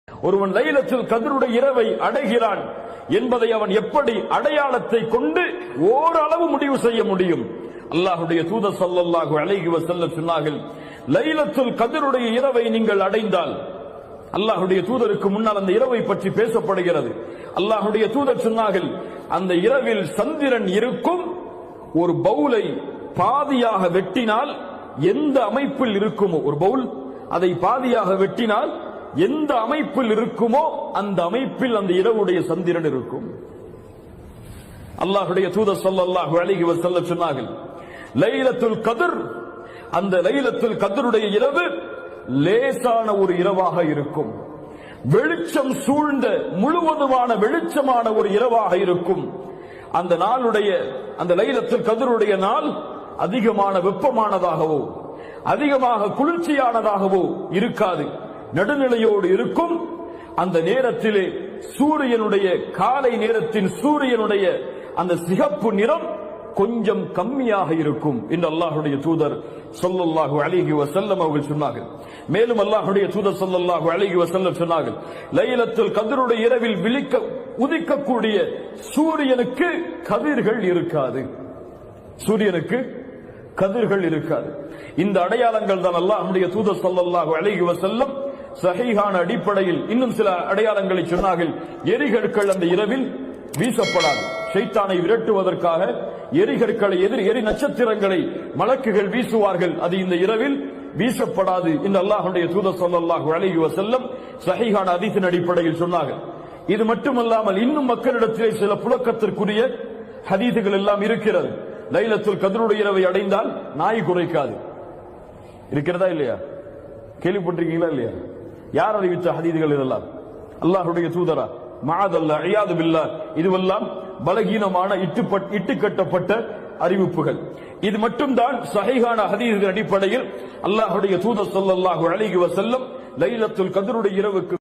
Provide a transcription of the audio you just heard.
ஒருவன் லைலத்துல் கத்ருடைய இரவை அடைகிறான் என்பதை அவன் எப்படி அடையாளத்தை கொண்டு ஓரளவு முடிவு செய்ய முடியும்? அல்லாஹ்வுடைய தூதர் ஸல்லல்லாஹு அலைஹி வஸல்லம் சொன்னார்கள், லைலத்துல் கத்ருடைய இரவை நீங்கள் அடைந்தால், அல்லாஹ்வுடைய தூதருக்கு முன்னால் அந்த இரவை பற்றி பேசப்படுகிறது. அல்லாஹ்வுடைய தூதர் சொன்னார்கள், அந்த இரவில் சந்திரன் இருக்கும். ஒரு பவுலை பாதியாக வெட்டினால் எந்த அமைப்பில் இருக்குமோ, ஒரு பவுல் அதை பாதியாக வெட்டினால் எந்த அமைப்பில் இருக்குமோ அந்த அமைப்பில் அந்த இரவுடைய சந்திரன் இருக்கும். அல்லாஹ்வுடைய தூதர் ஸல்லல்லாஹு அலைஹி வஸல்லம் சொன்னார்கள், லைலத்துல் கத்ர், அந்த லைலத்துல் கத்ருடைய இரவு லேசான ஒரு இரவாக இருக்கும். வெளிச்சம் சூழ்ந்த முழுவதுமான வெளிச்சமான ஒரு இரவாக இருக்கும். அந்த நாளுடைய, அந்த லைலத்துல் கத்ருடைய நாள் அதிகமான வெப்பமானதாகவோ அதிகமாக குளிர்ச்சியானதாகவோ இருக்காது, நடுநிலையோடு இருக்கும். அந்த நேரத்திலே சூரியனுடைய, காலை நேரத்தின் சூரியனுடைய அந்த சிகப்பு நிறம் கொஞ்சம் கம்மியாக இருக்கும் என்று அல்லாஹ்வுடைய தூதர் ஸல்லல்லாஹு அலைஹி வஸல்லம் அவர்கள் சொன்னார்கள். மேலும் அல்லாஹ்வுடைய தூதர் ஸல்லல்லாஹு அலைஹி வஸல்லம் சொன்னார்கள், லைலத்துல் கத்ருடைய இரவில் உதிக்கக்கூடிய சூரியனுக்கு கதிர்கள் இருக்காது. சூரியனுக்கு கதிர்கள் இருக்காது. இந்த அடையாளங்கள் தான் அல்லாஹ்வுடைய தூதர் ஸல்லல்லாஹு அலைஹி வஸல்லம் சஹீஹான அடிப்படையில் இன்னும் சில அடையாளங்களை சொன்னார்கள். எரிகற்கள் அந்த இரவில் வீசப்படாது. ஷைத்தானை விரட்டுவதற்காக எரிகற்களை, எரி நட்சத்திரங்களை மலக்குகள் வீசுவார்கள். அது இந்த இரவில் வீசப்படாது என்று அல்லாஹ்வுடைய தூதர் ஸல்லல்லாஹு அலைஹி வஸல்லம் சஹீஹான ஹதீஸின் அடிப்படையில் சொன்னார்கள். இது மட்டுமல்லாமல் இன்னும் மக்களிடத்திலே சில புழக்கத்திற்குரிய ஹதீஸுகள் எல்லாம் இருக்கிறது. லைலத்துல் கத்ருடைய இரவை அடைந்தால் நாய் குறைக்காது. இருக்கிறதா இல்லையா? கேள்விப்பட்டிருக்கீங்களா இல்லையா? யார் அறிவித்த ஹதீஸுகள் இதெல்லாம்? அல்லாஹ்வுடைய தூதரா? மஅதல்லாஹ், இயாது பில்லாஹ். இதுவெல்லாம் பலகீனமான இட்டுக்கட்டப்பட்ட அறிவிப்புகள். இது மட்டும்தான் சஹீஹான ஹதீஸின் அடிப்படையில் அல்லாஹ்வுடைய தூதர் ஸல்லல்லாஹு அலைஹி வஸல்லம் லைலத்துல் கத்ருடைய இரவுக்கு